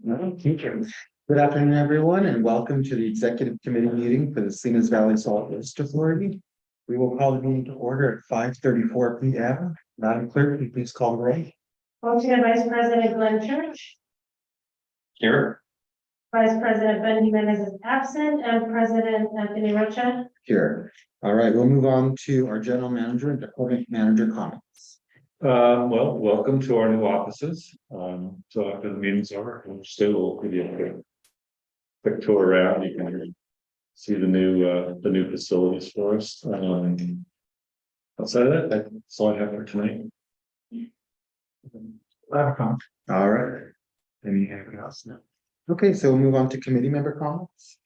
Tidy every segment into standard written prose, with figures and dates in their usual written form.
No, teachers. Good afternoon, everyone, and welcome to the executive committee meeting for the Salinas Valley Solid Waste Authority. We will call the meeting to order at 5:34 p.m. Madam Clerk, will you please call the roll? Alternate Vice President Glenn Church, Here. Vice President Ben Jimenez is absent, and President Anthony Rocha. Here. All right, we'll move on to our general manager and department manager comments. Well, welcome to our new offices. So after the meeting's over, we'll still give you a quick tour around. You can see the new facilities for us. Outside of that, that's all I have for tonight. All right. Anything else? No. Okay, so we'll move on to committee member comments.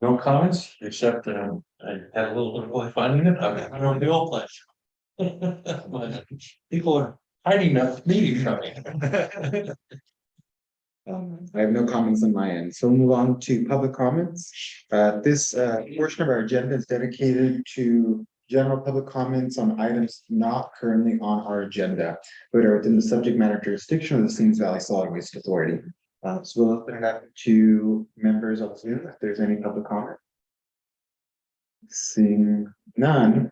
No comments, except I had a little bit of fun in it. I don't the old place. But people are hiding that meeting from me. I have no comments on my end, so we'll move on to public comments. This portion of our agenda is dedicated to general public comments on items not currently on our agenda, but are within the subject matter jurisdiction of the Salinas Valley Solid Waste Authority. So we'll open it up to members of Zoom if there's any public comment. Seeing none,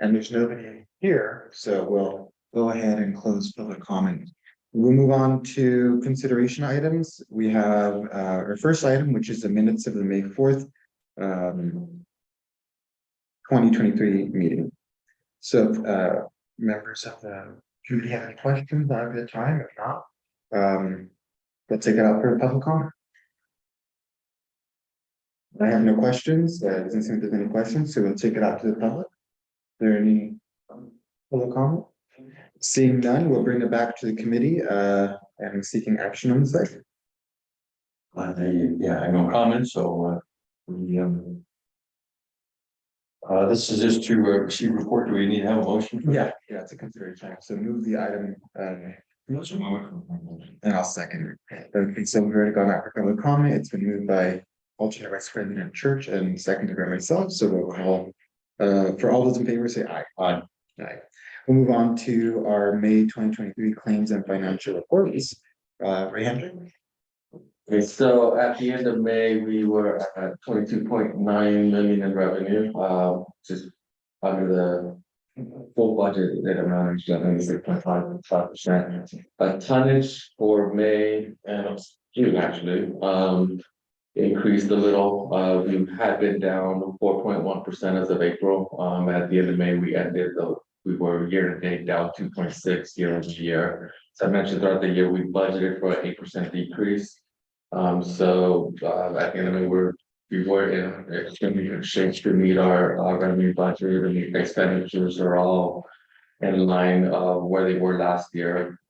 and there's nobody here, so we'll go ahead and close public comment. We'll move on to consideration items. We have our first item, which is the minutes of the May 4th, 2023 meeting. So members of the committee have any questions at the time? If not, we'll take it out for a public comment. I have no questions. Doesn't seem there's any questions, so we'll take it out to the public. Is there any public comment? Seeing none, we'll bring it back to the committee and seeking action on the site. Yeah, I have no comments, so this is just to receive report. Do we need to have a motion? Yeah, it's a consideration. So move the item and I'll second it. Okay, so we've already gone out for public comment. It's been moved by alternate vice president Church and seconded by myself. So we'll call for all those in favor, say aye. Aye. Aye. We'll move on to our May 2023 claims and financial reports. Ray Hendrick. Okay, so at the end of May, we were at 22.9 million in revenue, just under the full budget that amounted to 76.5%. Tonnage for May and June actually increased a little. We had been down 4.1% as of April. At the end of May, we were year to date down 2.6 year over year. So I mentioned throughout the year we budgeted for an 8% decrease. So at the end of May, we were in extremely good shape to meet our revenue budget, and the expenditures are all in line where they were last year.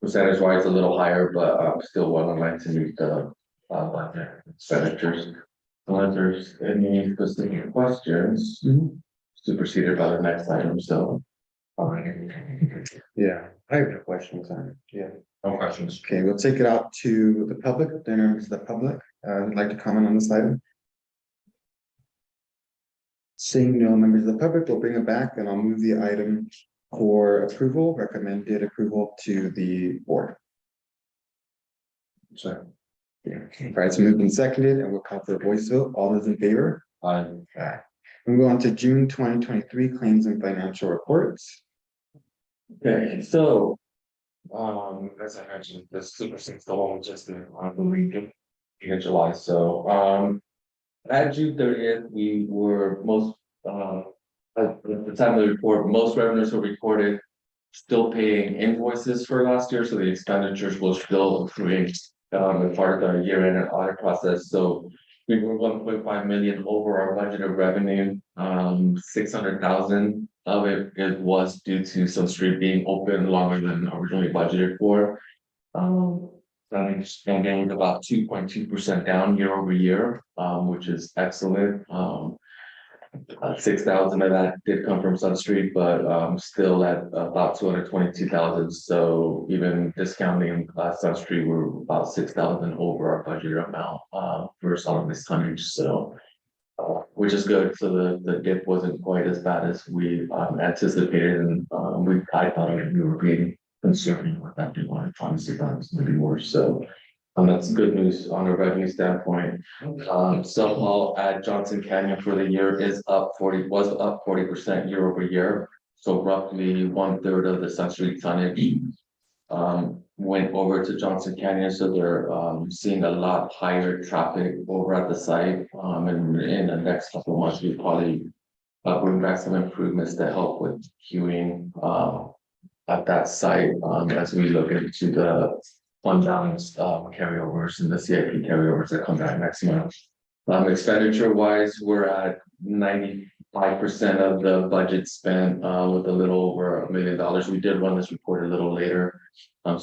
Percentage wise a little higher, but still well in line to meet the budget expenditures. Unless there's any specific questions, superseded by the next item. So Yeah, I have no questions on it. Yeah. no questions. Okay, we'll take it out to the public. If there are members of the public would like to comment on this item. Seeing no members of the public, we'll bring it back and I'll move the item for approval, recommended approval to the board. So, yeah, all right, so moved and seconded, and we'll call for a voice vote. All those in favor? Aye. Aye. We'll go on to June 2023 claims and financial reports. Okay, so as I mentioned, this supersedes the one just in the week in July. So at June 30th, we were at the time of the report, most revenues were recorded still paying invoices for last year. So the expenditures will still accruing as part of the year-end audit process. So we were 1.5 million over our budget of revenue. 600,000 of it was due to some street being open longer than originally budgeted for. And about 2.2% down year over year, which is excellent. 6,000 of that did come from Sunstreet, but still at about 222,000. So even discounting Sunstreet, we're about 6,000 over our budget amount for solid waste tonnage. So which is good. So the dip wasn't quite as bad as we anticipated, and I thought we were being concerning what that did want to honestly times maybe worse. So that's good news on a revenue standpoint. Self-haul at Johnson Canyon for the year is up 40% year over year. So roughly 1/3 of the Sun Street tonnage went over to Johnson Canyon. So they're seeing a lot higher traffic over at the site. And in the next couple of months, we probably bring back some improvements to help with queuing at that site as we look into the unbalanced carryovers and the CIP carryovers that come back next month. Expenditure wise, we're at 95% of the budget spent with a little over $1 million. We did run this report a little later.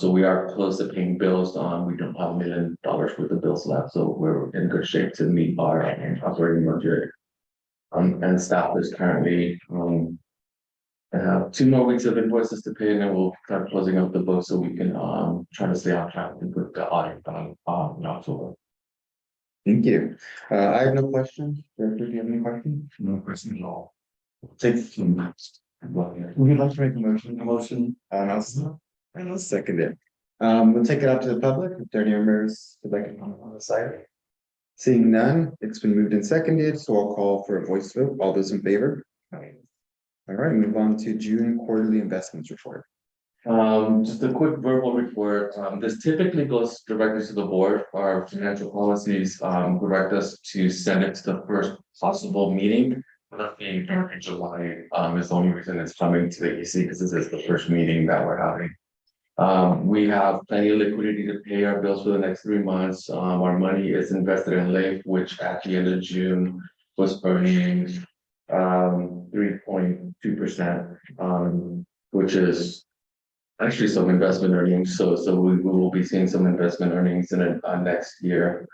So we are close to paying bills. We don't have $1 million worth of bills left, so we're in good shape to meet our operating budget. And staff is currently have 2 more weeks of invoices to pay, and then we'll start closing up the books so we can try to stay on track with the audit done in October. Thank you. I have no questions. Director, do you have any questions? No question at all. Take some next. Would you like to make a motion? A motion, I'll second it. We'll take it out to the public. If there are any members would like to comment on the side. Seeing none, it's been moved and seconded, so I'll call for a voice vote. All those in favor? All right, move on to June quarterly investments report. Just a quick verbal report. This typically goes directly to the board. Our financial policies direct us to send it to the first possible meeting. That being in July is the only reason it's coming to the EC, because this is the first meeting that we're having. We have plenty of liquidity to pay our bills for the next 3 months. Our money is invested in LAIF, which at the end of June was earning 3.2%, which is actually some investment earnings. So we will be seeing some investment earnings in next year.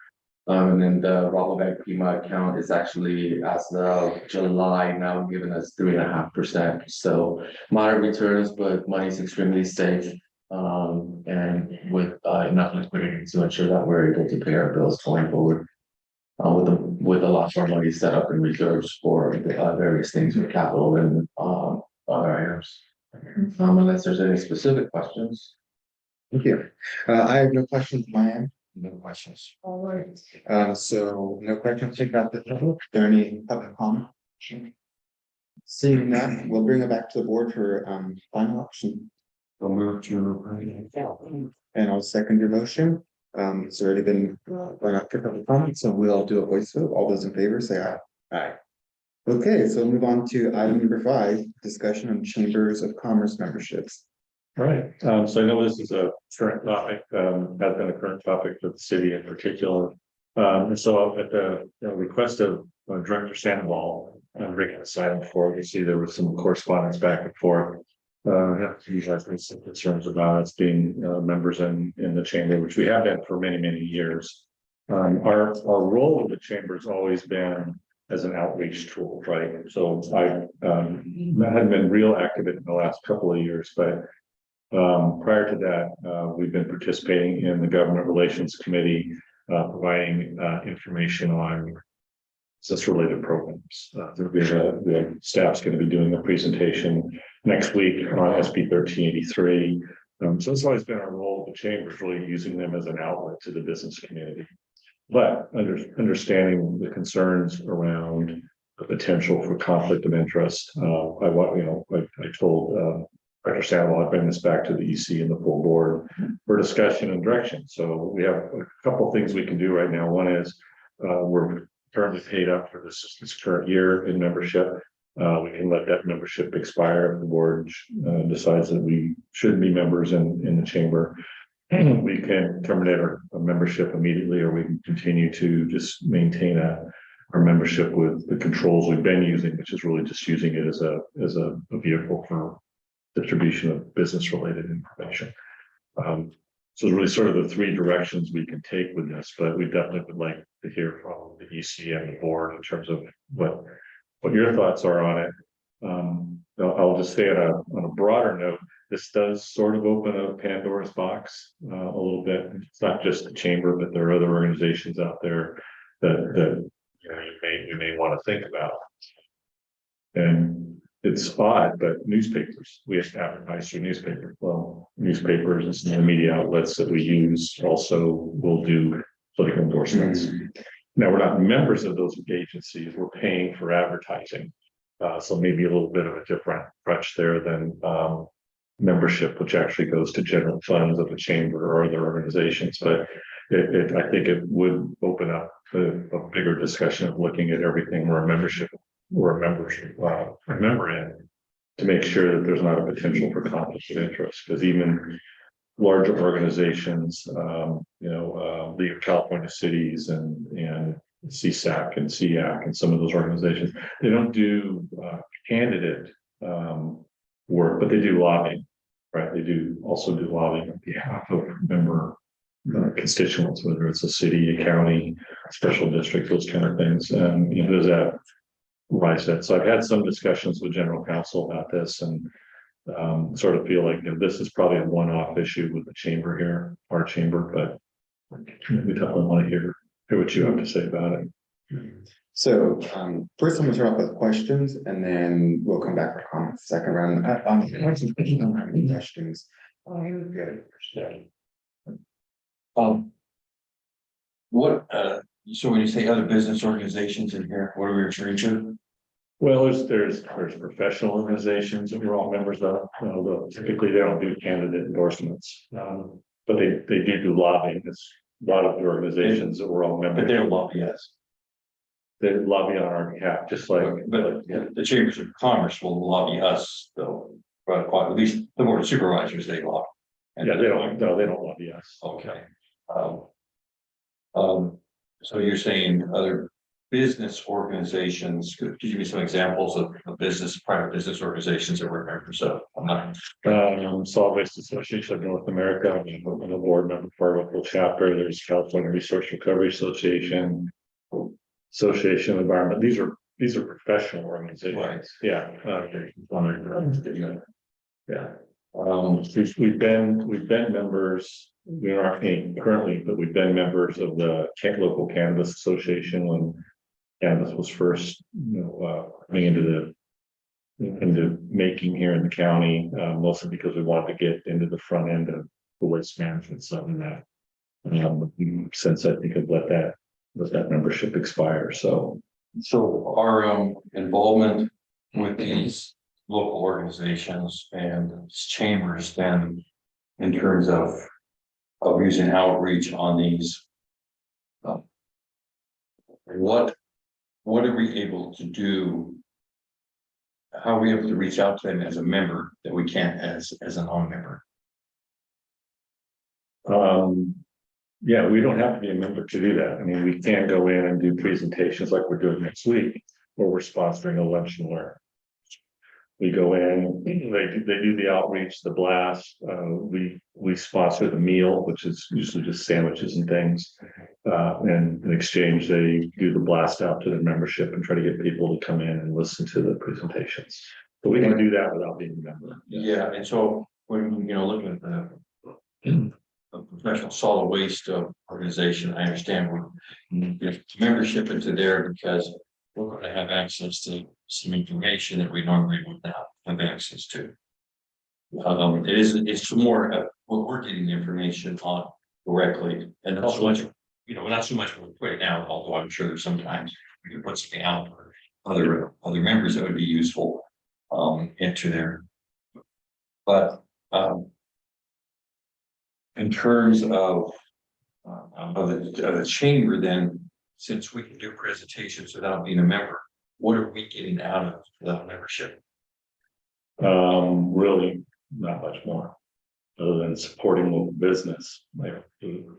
And then the Rabobank Prima account is actually, as of July, now giving us 3.5%. So moderate returns, but money's extremely safe. And with enough liquidity to ensure that we're able to pay our bills going forward. With a lot of our money set up in reserves for various things with capital and other items. Unless there's any specific questions. Thank you. I have no questions on my end. No questions. All right. So no questions. Take out the public. Are there any public comment? Seeing that, we'll bring it back to the board for final action. I'll move to. And I'll second your motion. It's already been going up for public comment, so we'll do a voice vote. All those in favor say aye. Aye. Okay, so we'll move on to item number 5, discussion on chambers of commerce memberships. All right, so I know this is a current topic, has been a current topic for the city in particular. And so at the request of Director Sandoval, I'm bringing this item forward. You see there was some correspondence back and forth. He has some concerns about us being members in the chamber, which we have been for many, many years. Our role of the chamber has always been as an outreach tool, right? So I hadn't been real active in the last couple of years, but prior to that, we've been participating in the Government Relations Committee, providing information on census-related programs. The staff's going to be doing a presentation next week on SB 1383. So it's always been our role of the chamber, really using them as an outlet to the business community. But understanding the concerns around the potential for conflict of interest, I told Dr. Sandoval I'd bring this back to the EC and the full board for discussion and direction. So we have a couple of things we can do right now. One is we're currently paid up for this current year in membership. We can let that membership expire if the board decides that we should be members in the chamber. We can terminate our membership immediately, or we can continue to just maintain our membership with the controls we've been using, which is really just using it as a vehicle for distribution of business related information. So really sort of the 3 directions we can take with this, but we definitely would like to hear from the EC and the board in terms of what your thoughts are on it. I'll just say on a broader note, this does sort of open a Pandora's box a little bit. It's not just the chamber, but there are other organizations out there that you may want to think about. And it's odd, but newspapers, we have to advertise through newspapers. Well, newspapers and some of the media outlets that we use also will do political endorsements. Now, we're not members of those agencies, we're paying for advertising. So maybe a little bit of a different approach there than membership, which actually goes to general funds of the chamber or other organizations. But I think it would open up a bigger discussion of looking at everything we're a member in, to make sure that there's not a potential for conflict of interest, because even larger organizations, League of California Cities and CSAC and CIAC and some of those organizations, they don't do candidate work, but they do lobbying, right? They do also do lobbying on behalf of member constituents, whether it's a city, a county, special district, those kind of things. There's that rise that. So I've had some discussions with general counsel about this, and sort of feel like this is probably a one-off issue with the chamber here, our chamber, but we definitely want to hear what you have to say about it. So first I'm gonna start off with questions and then we'll come back for comments. Second round. Questions. Good. What, so when you say other business organizations in here, what are we referring to? Well, there's professional organizations that we're all members of. Typically, they don't do candidate endorsements, but they do lobbying. It's a lot of the organizations that we're all members. But they don't lobby us. They lobby on our behalf, just like. But the chambers of commerce will lobby us, though. But at least the board of supervisors, they lobby. Yeah, they don't lobby us. Okay. So you're saying other business organizations, could you give me some examples of private business organizations that we're members of? Solid Waste Association of North America, I'm a board member for a local chapter. There's California Resource Recovery Association, Association of Environment. These are professional organizations. Right. Yeah. Yeah. We've been members. We aren't currently, but we've been members of the local cannabis association when cannabis was first, coming into making here in the county, mostly because we wanted to get into the front end of the waste management side of that. Since I think I've let that membership expire. So our involvement with these local organizations and chambers, then in terms of using outreach on these, what are we able to do? How are we able to reach out to them as a member that we can't as a non-member? Yeah, we don't have to be a member to do that. I mean, we can go in and do presentations like we're doing next week, where we're sponsoring a lunch and learn. We go in, they do the outreach, the blast. We sponsor the meal, which is usually just sandwiches and things. And in exchange, they do the blast out to their membership and try to get people to come in and listen to the presentations. But we can do that without being a member. Yeah, and so when looking at the professional solid waste organization, I understand we membership into there because we're going to have access to some information that we normally would not have access to. It's more what we're getting the information on directly, and not so much, not so much what we're putting out, although I'm sure there's sometimes we can put something out for other members that would be useful into there. But in terms of the chamber, then, since we can do presentations without being a member, what are we getting out of the membership? Really not much more, other than supporting local business, like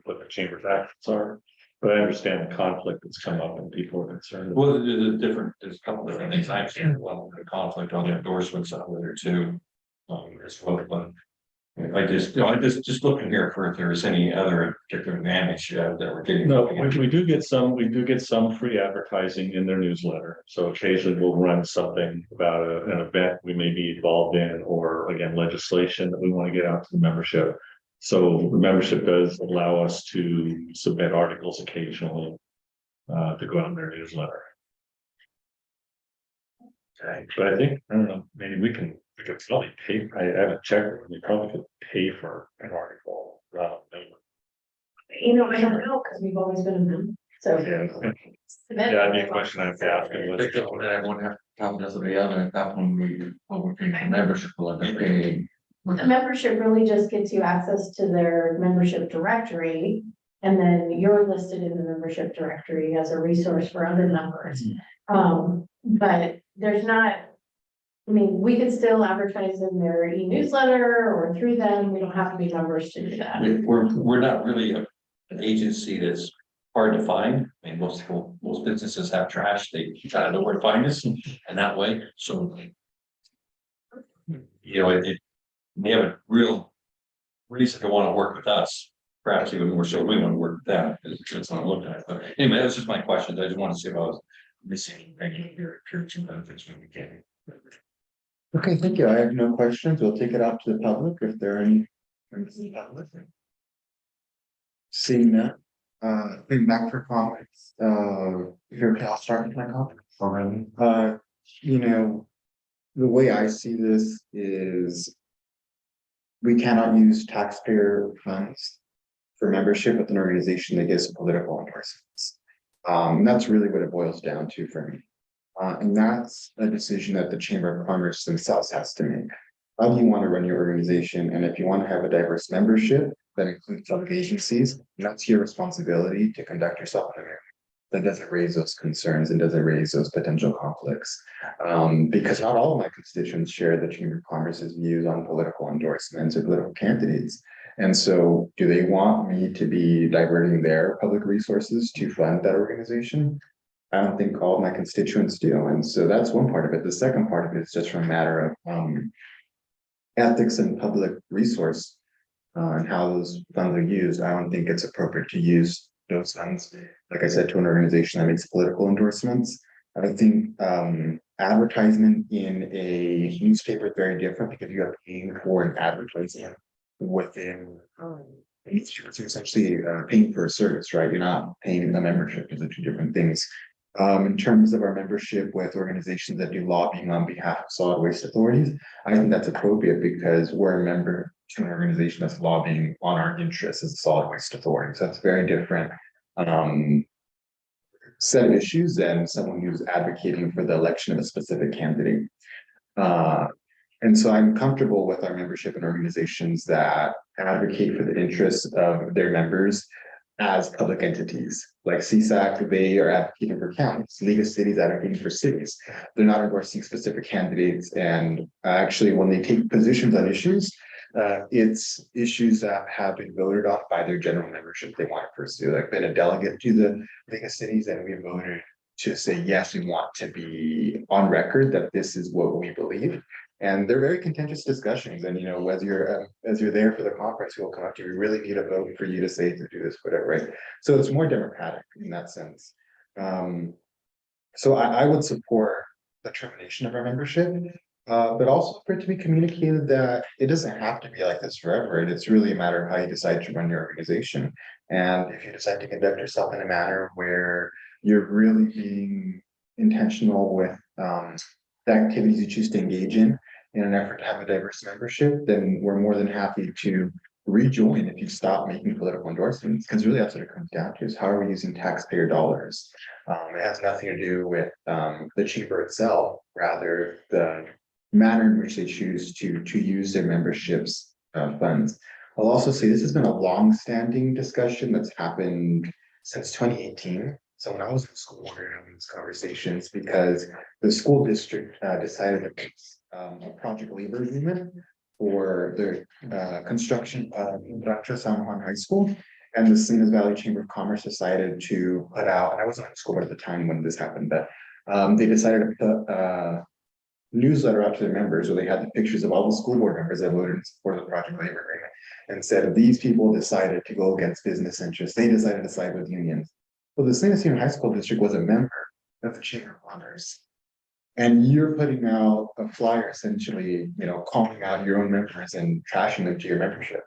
what the chamber's actions are. But I understand the conflict that's come up and people are concerned. Well, there's a couple different things. I understand the conflict on the endorsements out there too, as well. But I just looking here for if there is any other particular advantage that we're getting. No, we do get some free advertising in their newsletter. So occasionally we'll run something about an event we may be involved in, or again, legislation that we want to get out to the membership. So the membership does allow us to submit articles occasionally to go out in their newsletter. But I think, I don't know, maybe we could probably pay, I haven't checked, we probably could pay for an article. You know, I don't know, because we've always been a member, so. Yeah, that'd be a question I have to ask. I think that everyone have to come as the other, at that one, we're paying for membership, will end up paying. The membership really just gets you access to their membership directory. And then you're listed in the membership directory as a resource for other members. But there's not, I mean, we could still advertise in their e-newsletter or through them. We don't have to be members to do that. We're not really an agency that's hard to find. I mean, most businesses have trash, they kind of know where to find us and that way, so. You know, they have a real reason to want to work with us. Perhaps even more so, we want to work with them, that's what I'm looking at, but anyway, that's just my question, I just want to see if I was missing any some benefits when we can. Okay, thank you. I have no questions. We'll take it out to the public if there are any. Seeing that, being back for comments, here, I'll start with my comments. You know, the way I see this is we cannot use taxpayer funds for membership with an organization that gives political endorsements. That's really what it boils down to for me. And that's a decision that the Chamber of Commerce themselves has to make. How do you want to run your organization? And if you want to have a diverse membership that includes public agencies, that's your responsibility to conduct yourself in a manner that doesn't raise those concerns and doesn't raise those potential conflicts. Because not all of my constituents share the Chamber of Commerce's views on political endorsements or political candidates. And so do they want me to be diverting their public resources to fund that organization? I don't think all of my constituents do. And so that's one part of it. The second part of it is just from a matter of ethics and public resource and how those funds are used. I don't think it's appropriate to use those funds, like I said, to an organization that makes political endorsements. I think advertisement in a newspaper is very different because you are paying for an advertisement within you're essentially paying for a service, right? You're not paying a membership. Those are two different things. In terms of our membership with organizations that do lobbying on behalf of solid waste authorities, I think that's appropriate because we're a member to an organization that's lobbying on our interests as a solid waste authority. So that's very different set of issues than someone who's advocating for the election of a specific candidate. And so I'm comfortable with our membership in organizations that advocate for the interests of their members as public entities. Like CSAC, they are advocating for counties, League of Cities advocating for cities. They're not endorsing specific candidates. And actually, when they take positions on issues, it's issues that have been voted on by their general membership they want to pursue. I've been a delegate to the League of Cities, and we voted to say, yes, we want to be on record that this is what we believe. And they're very contentious discussions. And, you know, as you're there for the conference, we'll come up to you, we really need a vote for you to say to do this, whatever, right? So it's more democratic in that sense. So I would support the termination of our membership, but also for it to be communicated that it doesn't have to be like this forever. It's really a matter of how you decide to run your organization. And if you decide to conduct yourself in a manner where you're really being intentional with the activities you choose to engage in an effort to have a diverse membership, then we're more than happy to rejoin if you stop making political endorsements, because really that's what it comes down to is how are we using taxpayer dollars? It has nothing to do with the chamber itself, rather the manner in which they choose to use their memberships funds. I'll also say this has been a long-standing discussion that's happened since 2018. So when I was in school, we were having these conversations because the school district decided to make a project labor agreement for the construction of Rancho San Juan High School. And the Salinas Valley Chamber of Commerce decided to put out, and I wasn't in school at the time when this happened, but they decided to put a newsletter out to their members where they had the pictures of all the school board members that voted in support of the project labor agreement and said these people decided to go against business interests. They decided to side with unions. Well, the Salinas Union High School District was a member of the Chamber of Commerce. And you're putting out a flyer essentially, you know, calling out your own members and trashing them to your membership.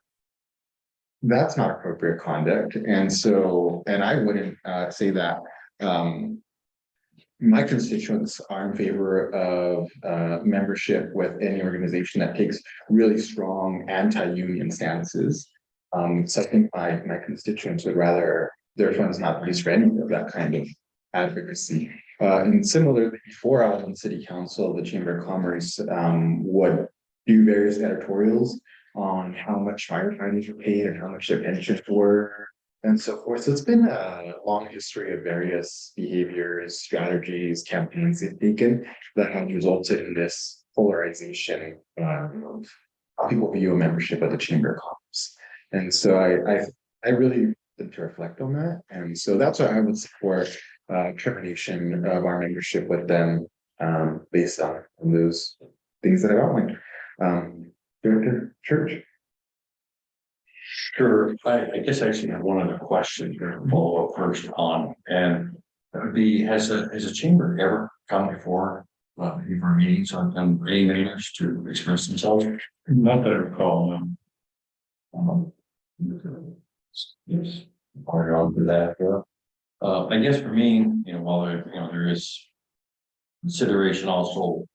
That's not appropriate conduct. And so, and I wouldn't say that my constituents are in favor of membership with any organization that takes really strong anti-union stances. So I think my constituents would rather their funds not be used for any of that kind of advocacy. And similarly, before I was on city council, the Chamber of Commerce would do various editorials on how much firefighters were paid and how much their pensions were and so forth. So it's been a long history of various behaviors, strategies, campaigns they've taken that have resulted in this polarization of how people view a membership of the Chamber of Commerce. And so I really need to reflect on that. And so that's why I would support termination of our membership with them based on those things that I've outlined. Director Church. Sure, I guess I actually have one other question here to follow up first on, and that would be, has a chamber ever come before any of our meetings on any matters to express themselves? Not that I recall, no. Yes, part on to that, I guess for me, while there is consideration also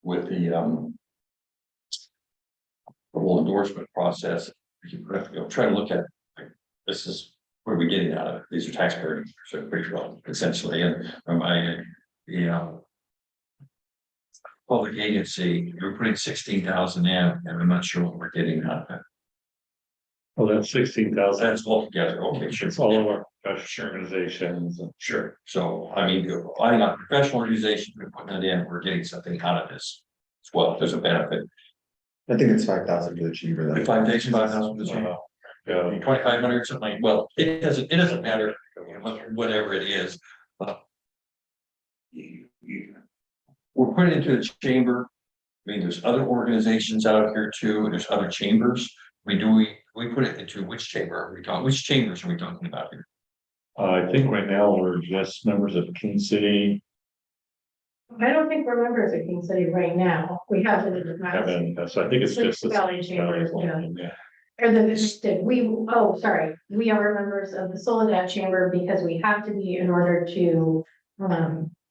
with the whole endorsement process, try to look at, this is, what are we getting out of it? These are taxpayer, so pretty well, essentially, and public agency, we're putting 16,000 in, and I'm not sure what we're getting out of it. Well, that's 16,000. That's all together, okay, sure. It's all of our professional organizations. Sure, so, I mean, I think a professional organization, we're putting it in, we're getting something out of this as well, there's a benefit. I think it's 5,000 to the chamber. If 5,000 for the chamber. 2,500 something like, well, it doesn't matter, whatever it is. We're putting it into the chamber. I mean, there's other organizations out here too, there's other chambers. We put it into which chamber are we talking, which chambers are we talking about here? I think right now we're just members of King City. I don't think we're members of King City right now. We have it in the past. So I think it's just. Valley Chamber, Yeah. Or we are members of the Soledad Chamber because we have to be in order to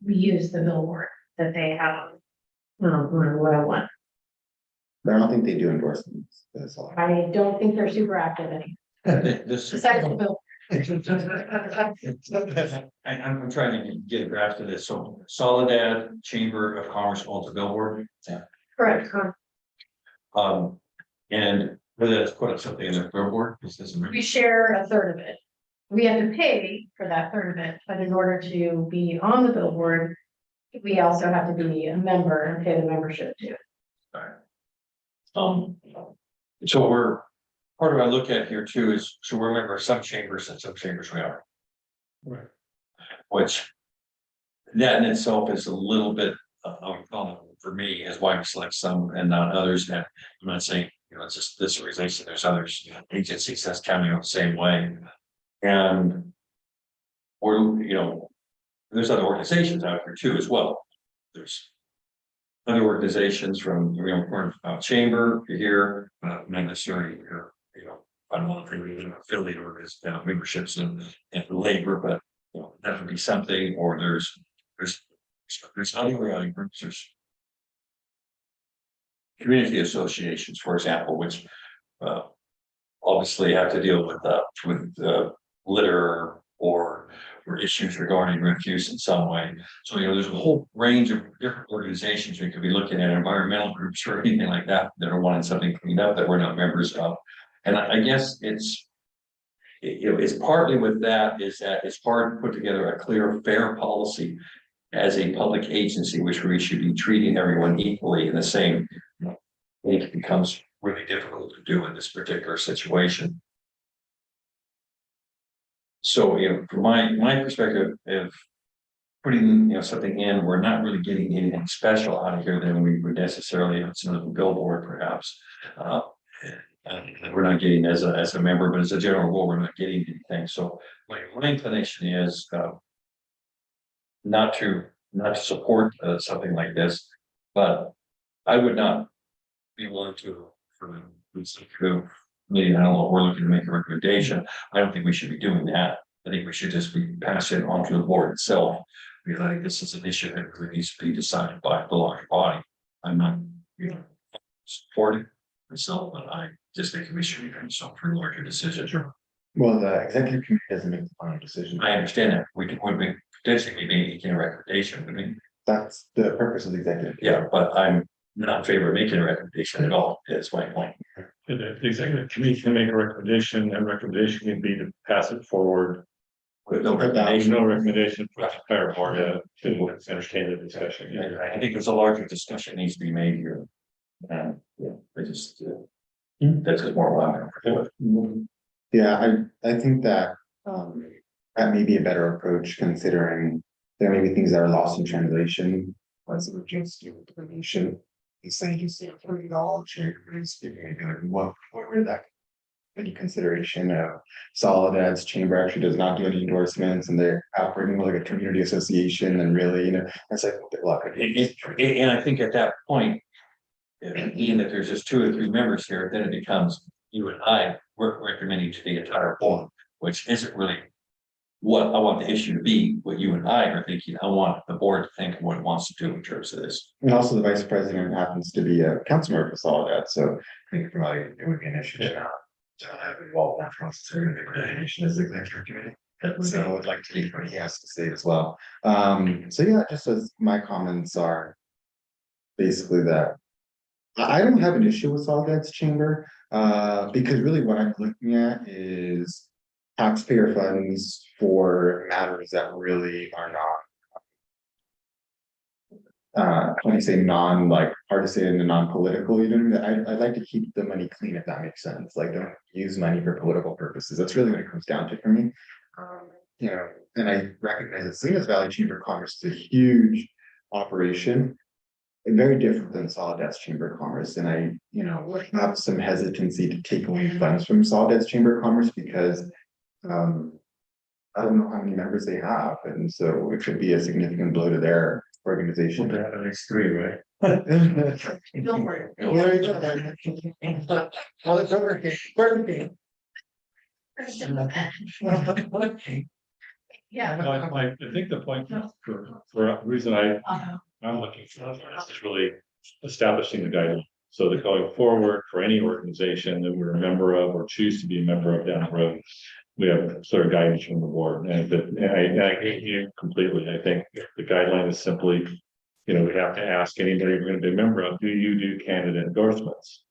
use the billboard that they have. On 101. But I don't think they do endorsements. That's all. I don't think they're super active anymore. Besides the bill. I'm trying to get a grasp of this, so Soledad Chamber of Commerce owns a billboard. Correct. And whether that's put up something in their billboard, We share a third of it. We have to pay for that third of it, but in order to be on the billboard, we also have to be a member and pay the membership too. So we're, part of what I look at here too is, so we're a member of some chambers and some chambers we are. Right. Which, that in itself is a little bit, for me, is why we select some and not others, and I'm not saying, it's just this organization, there's others, agencies that's counting on the same way. And we're, there's other organizations out here too as well. There's other organizations from, chamber here, not necessarily, I don't know if we're affiliate or is memberships and labor, but that would be something, or there's other groups, there's community associations, for example, which obviously have to deal with litter or issues regarding refuse in some way. So, there's a whole range of different organizations we could be looking at, environmental groups or anything like that, that are wanting something cleaned up that we're not members of. And I guess it's partly with that is that it's hard to put together a clear, fair policy as a public agency, which we should be treating everyone equally in the same. It becomes really difficult to do in this particular situation. So, from my perspective, if putting something in, we're not really getting anything special out of here than we would necessarily have some of the billboard, perhaps. And we're not getting as a member, but as a general rule, we're not getting anything. So my inclination is not to support something like this, but I would not be willing to, I don't know if we're looking to make a recommendation. I don't think we should be doing that. I think we should just be passing it on to the board itself. feel like this is an issue that really needs to be decided by the large body. I'm not, supporting myself, but I just think we should be doing some for larger decisions. Well, the executive committee doesn't make the final decision. I understand that, we would be potentially making a recommendation, I mean, That's the purpose of the executive. yeah, but I'm not in favor of making a recommendation at all, is my point. The executive committee can make a recommendation, and recommendation can be to pass it forward. With no There's recommendation. no recommendation for the entire board to entertain the discussion. Yeah. I think there's a larger discussion needs to be made here. And, yeah, I just, that's just more what Yeah, I think that, that may be a better approach considering there may be things that are lost in translation. As a just information, he's saying he's $30, what were that? Any consideration of Soledad's chamber actually does not do any endorsements and they're operating more like a community association and really, it's like, look. And I think at that point, being that there's just 2 or 3 members here, then it becomes you and I, we're recommending to the entire board, which isn't really what I want the issue to be, what you and I are thinking. I want the board to think what it wants to do in terms of this. And also the vice president happens to be a council member for Soledad, so I think probably it would be an issue to not have involved in that process or the coordination as the executive committee. So I'd like to hear what he has to say as well. So yeah, just as my comments are basically that I don't have an issue with Soledad's chamber, because really what I'm looking at is taxpayer funds for matters that really are not when I say non, like partisan and non-political, I'd like to keep the money clean, if that makes sense. Like, don't use money for political purposes. That's really what it comes down to for me. And I recognize that Salinas Valley Chamber of Commerce is a huge operation, and very different than Soledad's Chamber of Commerce. And I, have some hesitancy to take away funds from Soledad's Chamber of Commerce because I don't know how many members they have, and so it could be a significant blow to their organization. Well, at least 3, right? Don't worry. Yeah. No, I think the point for a reason I'm looking for this is really establishing the guidelines. So that going forward for any organization that we're a member of or choose to be a member of down the road, we have sort of guidance from the board. And I hate you completely. I think the guideline is simply, we have to ask anybody we're going to be a member of, do you do candidate endorsements?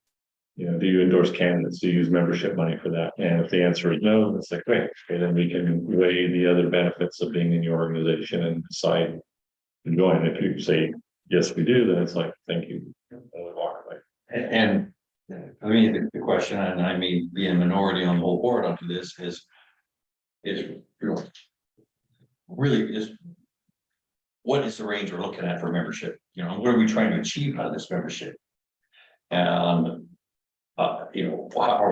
Do you endorse candidates? Do you use membership money for that? And if the answer is no, then it's like, great, okay, then we can weigh the other benefits of being in your organization and decide to join. If you say, yes, we do, then it's like, thank you. And I mean, the question, and I mean, being a minority on the whole board onto this is really just what is the range we're looking at for membership? What are we trying to achieve out of this membership? And how are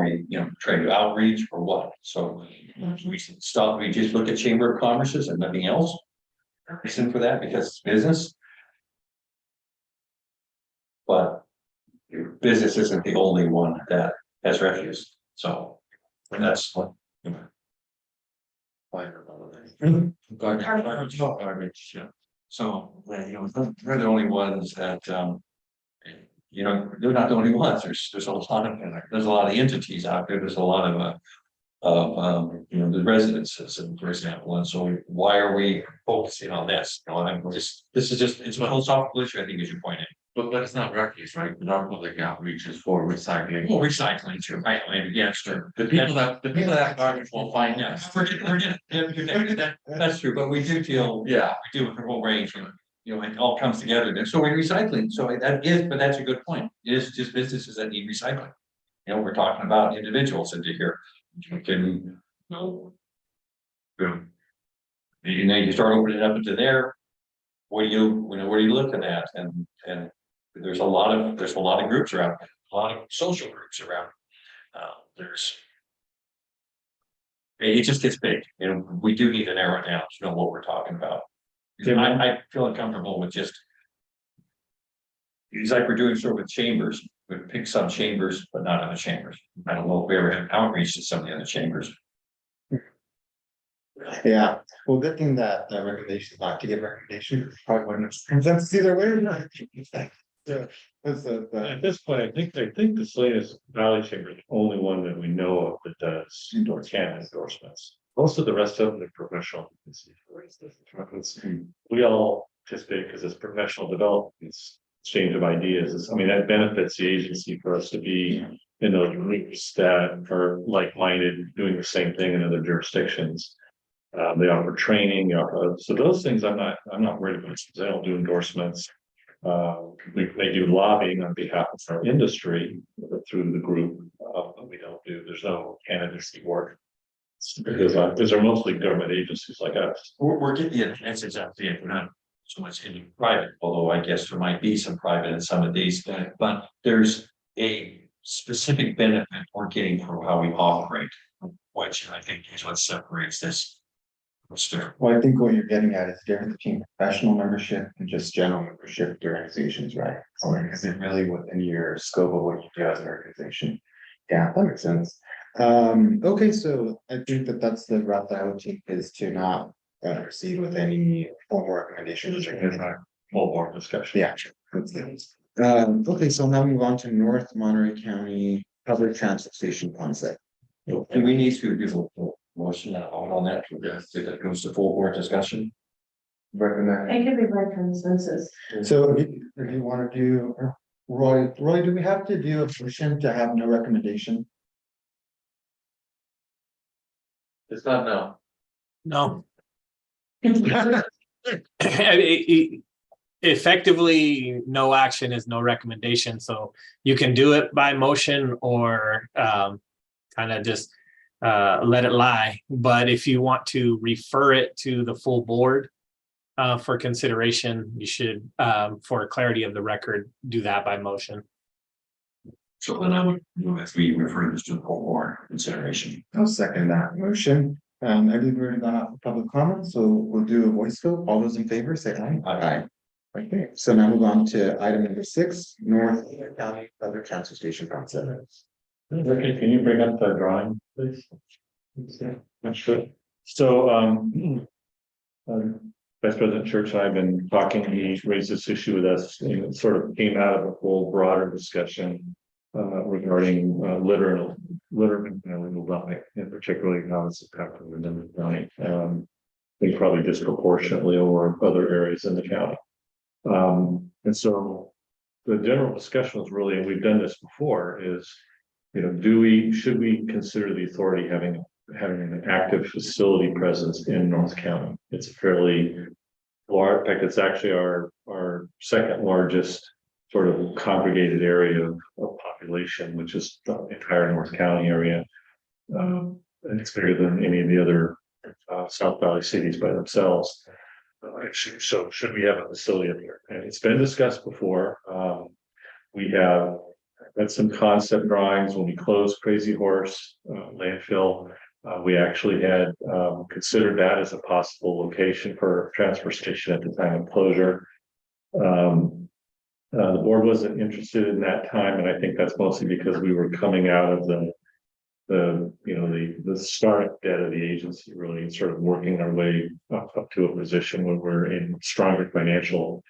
we, trying to outreach or what? So we should stop, we just look at Chamber of Commerce's and nothing else. Reason for that, because it's business. But business isn't the only one that has refuse. So that's what. Garbage, yeah. So, we're the only ones that, they're not the only ones. There's a lot of entities out there. There's a lot of the residences, and for example, and so why are we focusing on this? This is just, it's a philosophical issue, I think, as you pointed. But it's not refuse, right? Our public outreach is for recycling. Well, recycling too, right? Yeah, sure. The people that garbage will find us. That's true, but we do deal. Yeah. We do with the whole range, it all comes together. And so we're recycling. So but that's a good point. It is just businesses that need recycling. We're talking about individuals into here. You can. You start opening up into there. What are you looking at? And there's a lot of groups around, a lot of social groups around. It just gets big, we do need to narrow it down to know what we're talking about. I feel uncomfortable with just. It's like we're doing sort of with chambers, we pick some chambers, but not other chambers. I don't know if we ever have outreach to some of the other chambers. Yeah, well, good thing that recommendation, not to give recommendation, probably wouldn't have consensus either way. Yeah, that's At this point, I think the Salinas Valley Chamber is the only one that we know of that does can endorsements. Most of the rest of them are professional. We all participate because it's professional development, it's exchange of ideas. I mean, that benefits the agency for us to be in those groups that are like-minded, doing the same thing in other jurisdictions. They offer training, so those things I'm not worried about, because I don't do endorsements. We may do lobbying on behalf of our industry through the group, but we don't do, there's no candidacy work. Because they're mostly government agencies like us. We're getting, yeah, that's exactly it. We're not so much in private, although I guess there might be some private in some of these, but there's a specific benefit we're getting from how we operate, which I think is what separates this. Well, I think what you're getting at is the difference between professional membership and just general membership to organizations, right? Or is it really within your scope of what you do as an organization? Yeah, that makes sense. Okay, so I think that that's the route that I would take, is to not proceed with any formal recommendations. Full board discussion. Yeah. That's it. Okay, so now move on to North Monterey County Public Transportation Concept. And we need to do a motion on that, if it goes to full board discussion. Recommend. It could be by consensus. So if you want to do, Roy, do we have to do a motion to have no recommendation? It's not no. No. Effectively, no action is no recommendation, so you can do it by motion or kind of just let it lie. But if you want to refer it to the full board for consideration, you should, for clarity of the record, do that by motion. So then I would move if we refer this to the full board consideration. I'll second that motion. I believe we're gone out for public comment, so we'll do a voice vote. All those in favor, say aye. Aye. Okay, so now move on to item number 6, North County Public Transportation Concept. Okay, can you bring up the drawing, please? That's good. So, Vice President Church and I have been talking, he raised this issue with us, and it sort of came out of a whole broader discussion regarding litter and illegal dumping, and particularly how it's impacting the county. I think probably disproportionately over other areas in the county. And so the general discussion was really, and we've done this before, is, you know, should we consider the authority having an active facility presence in North County? It's a fairly large, in fact, it's actually our second largest sort of congregated area of population, which is the entire North County area. And it's bigger than any of the other South Valley cities by themselves. So should we have a facility up here? And it's been discussed before. We have had some concept drawings when we closed Crazy Horse landfill. We actually had considered that as a possible location for a transfer station at the time of closure. The board wasn't interested in that time, and I think that's mostly because we were coming out of the startup debt of the agency, really sort of working our way up to a position where we're in stronger financial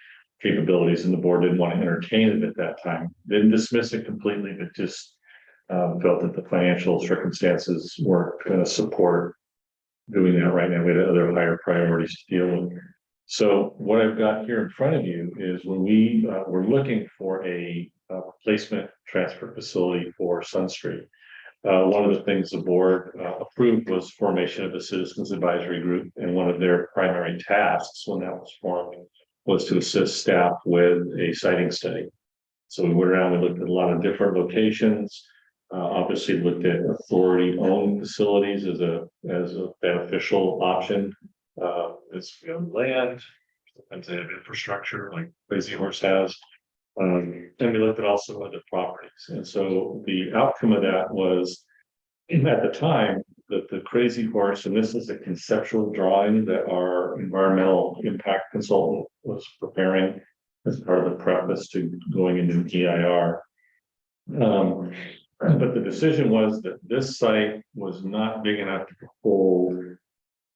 capabilities, and the board didn't want to entertain it at that time. Didn't dismiss it completely, but just felt that the financial circumstances weren't going to support doing that right now. We had other higher priorities to deal with. So what I've got here in front of you is when we were looking for a replacement transfer facility for Sun Street. One of the things the board approved was formation of a citizens advisory group, and one of their primary tasks when that was formed was to assist staff with a siting study. So we went around, we looked at a lot of different locations, obviously looked at authority owned facilities as a beneficial option. It's land, sometimes they have infrastructure like Crazy Horse has. And we looked at also other properties. And so the outcome of that was, at the time, that the Crazy Horse, and this is a conceptual drawing that our environmental impact consultant was preparing as part of the preface to going into EIR. But the decision was that this site was not big enough to hold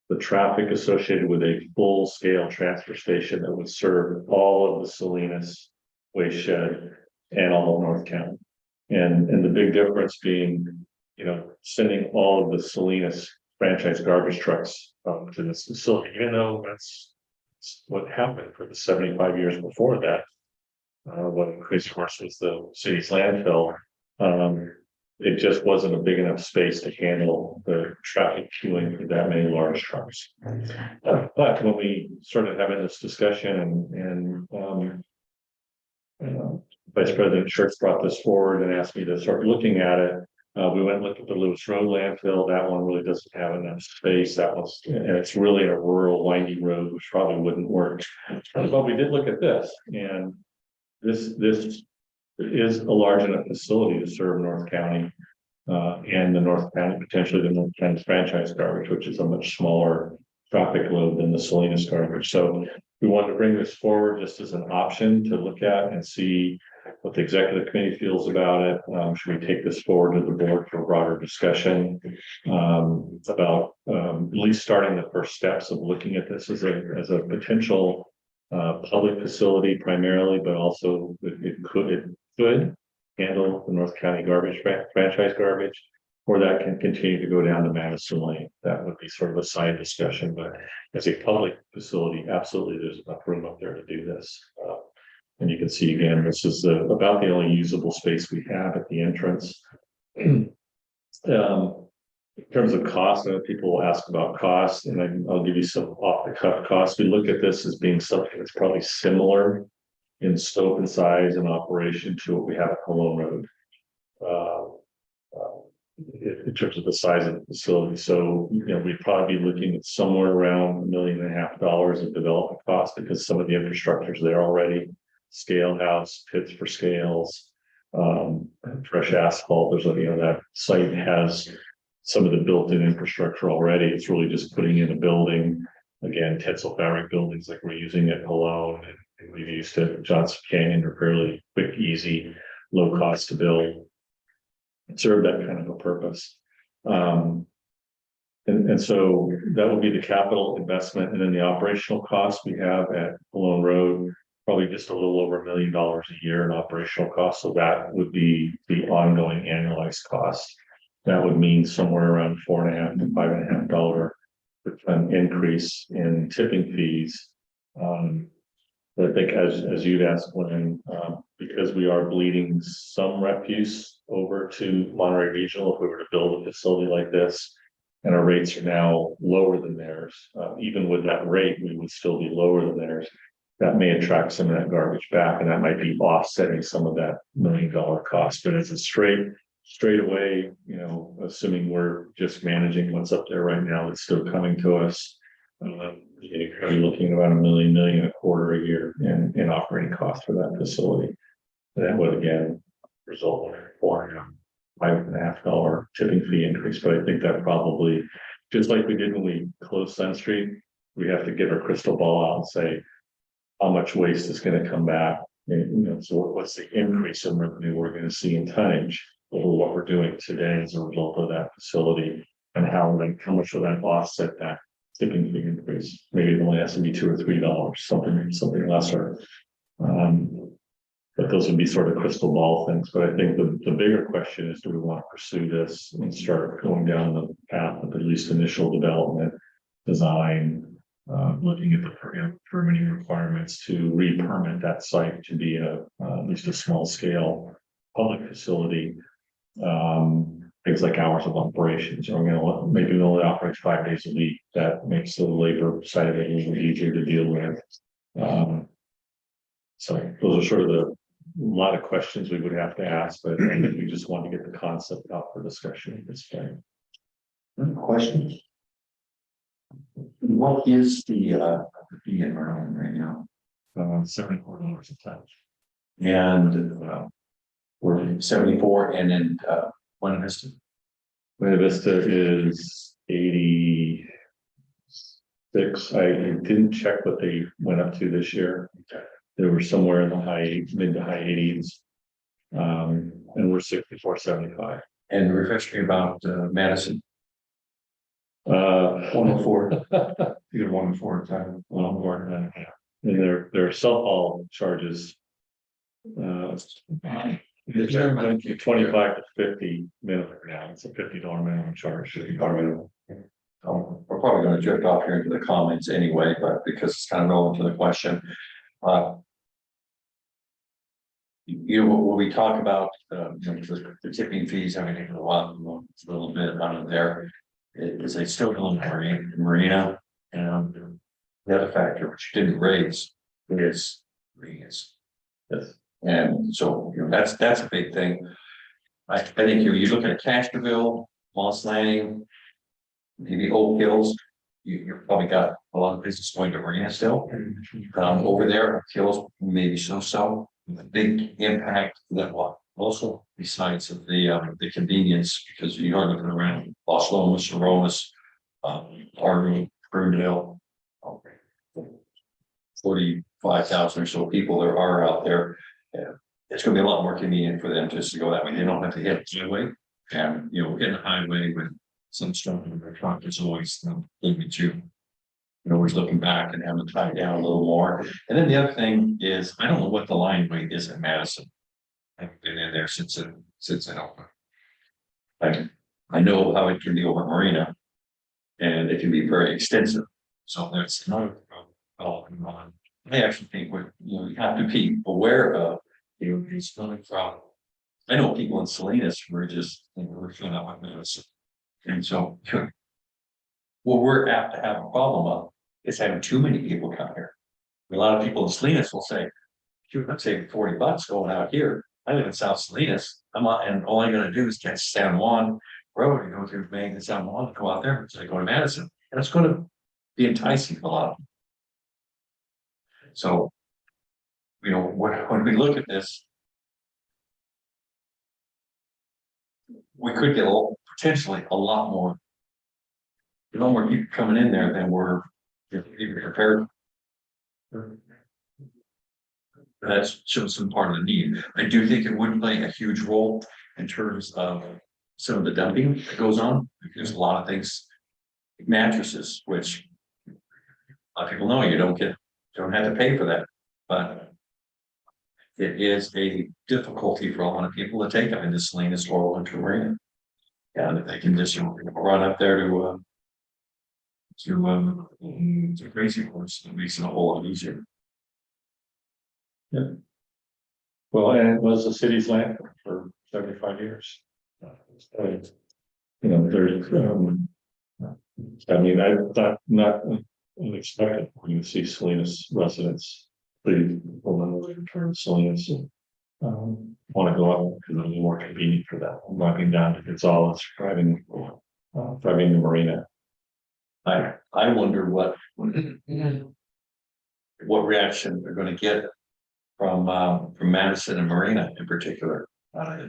the traffic associated with a full-scale transfer station that would serve all of the Salinas waste shed and all of North County. And the big difference being, sending all of the Salinas franchise garbage trucks to this facility, even though that's what happened for the 75 years before that. What increased, of course, was the city's landfill. It just wasn't a big enough space to handle the traffic queuing for that many large trucks. But when we started having this discussion and Vice President Schurz brought this forward and asked me to start looking at it, we went and looked at the Lewis Road landfill. That one really doesn't have enough space. And it's really a rural windy road, which probably wouldn't work. But we did look at this, and this is a large enough facility to serve North County and the North County, potentially the North County franchise garbage, which is a much smaller traffic load than the Salinas garbage. So we wanted to bring this forward just as an option to look at and see what the executive committee feels about it. Should we take this forward to the board for a broader discussion about at least starting the first steps of looking at this as a potential public facility primarily, but also it could handle the North County garbage franchise garbage, or that can continue to go down to Madison Lane. That would be sort of a side discussion, but as a public facility, absolutely there's enough room up there to do this. And you can see again, this is about the only usable space we have at the entrance. In terms of cost, I know people will ask about cost, and I'll give you some off the cuff costs. We look at this as being something that's probably similar in scope and size and operation to what we have at Cologne Road. In terms of the size of the facility. So, we'd probably be looking at somewhere around $1.5 million of development costs, because some of the infrastructure is there already. Scale house, pits for scales, fresh asphalt. There's that site has some of the built-in infrastructure already. It's really just putting in a building, again, tensile fabric buildings like we're using at Cologne and we've used at Johnson Canyon are fairly quick, easy, low cost to build, serve that kind of a purpose. And so that would be the capital investment, and then the operational costs we have at Cologne Road, probably just a little over $1 million a year in operational costs. So that would be the ongoing annualized cost. That would mean somewhere around $4.5 to $5.5 per ton increase in tipping fees. But I think as you'd asked, when because we are bleeding some refuse over to Monterey Regional, if we were to build a facility like this, and our rates are now lower than theirs, even with that rate, we would still be lower than theirs. That may attract some of that garbage back, and that might be offsetting some of that $1 million cost. But as a straight away, assuming we're just managing what's up there right now, it's still coming to us. You're probably looking at about $1 million a quarter a year in operating costs for that facility. That would again result in a $5.5 tipping fee increase. But I think that probably, just like we did when we closed Sun Street, we have to get our crystal ball out and say how much waste is going to come back. So what's the increase in revenue we're going to see in tonnage over what we're doing today as a result of that facility, and how much will that offset that tipping fee increase? Maybe it only has to be $2 or $3, something lesser. But those would be sort of crystal ball things. But I think the bigger question is, do we want to pursue this and start going down the path of at least initial development, design, looking at the permitting requirements to re-permit that site to be at least a small scale public facility. Things like hours of operations, or maybe we only operate 5 days a week. That makes the labor side of it a little easier to deal with. So those are sort of a lot of questions we would have to ask, but I think we just want to get the concept out for discussion at this point. Questions? What is the fee in Maryland right now? $74 a ton. And we're 74, and then Buena Vista. Buena Vista is 86. I didn't check what they went up to this year. They were somewhere in the mid to high 80s. And we're 64.75. And refresh me about Madison. 104. Either 104 time. Well, more than that, yeah. And their cell phone charges. It's 25 to 50 minimum now, it's a $50 minimum charge. We're probably gonna drift off here into the comments anyway, but because it's kind of relevant to the question. You know, when we talk about, the tipping fees, everything, a little bit out of there. Is a still in marina, and the other factor which you didn't raise is marinas. Yes. And so, that's a big thing. I think if you look at Cashville, Moss Landing, maybe Oak Hills, you've probably got a lot of business going to marina still. Over there, Oak Hills, maybe so, the big impact that will also besides of the convenience, because you are looking around Los Lomas, Aromas, Army, Ferndale. 45,000 or so people there are out there. Yeah, it's gonna be a lot more convenient for them just to go that way. They don't have to hit the highway. And, in the highway with some stuff in their truck, it's always, leaving you. You're always looking back and having to tie down a little more. And then the other thing is, I don't know what the line weight is at Madison. I haven't been in there since it opened. I know how it can be over Marina. And it can be very extensive. So that's another problem on. I actually think you have to be aware of, it's coming from. I know people in Salinas who are just, we're filling out my medicine. And so. What we're apt to have a problem of is having too many people come here. A lot of people in Salinas will say, shoot, I'm saving $40 going out here. I live in South Salinas. I'm not, and all I'm gonna do is catch San Juan Road and go through Maine and San Juan and go out there. So I go to Madison. And it's gonna be enticing for a lot of them. So, when we look at this, we could get potentially a lot more people coming in there than we're even prepared. That shows some part of the need. I do think it would play a huge role in terms of some of the dumping that goes on. There's a lot of things, mattresses, which a lot of people know you don't have to pay for that, but it is a difficulty for a lot of people to take them into Salinas or into Marina. And if they can just run up there to Crazy Horse, it makes it a whole lot easier. Yeah. Well, and it was the city's land for 75 years. There's, I mean, I thought not unexpected when you see Salinas residents, leave return Salinas and want to go up because it'll be more convenient for them. Walking down to Gonzales, driving the marina. I wonder what reaction they're going to get from Madison and Marina in particular. I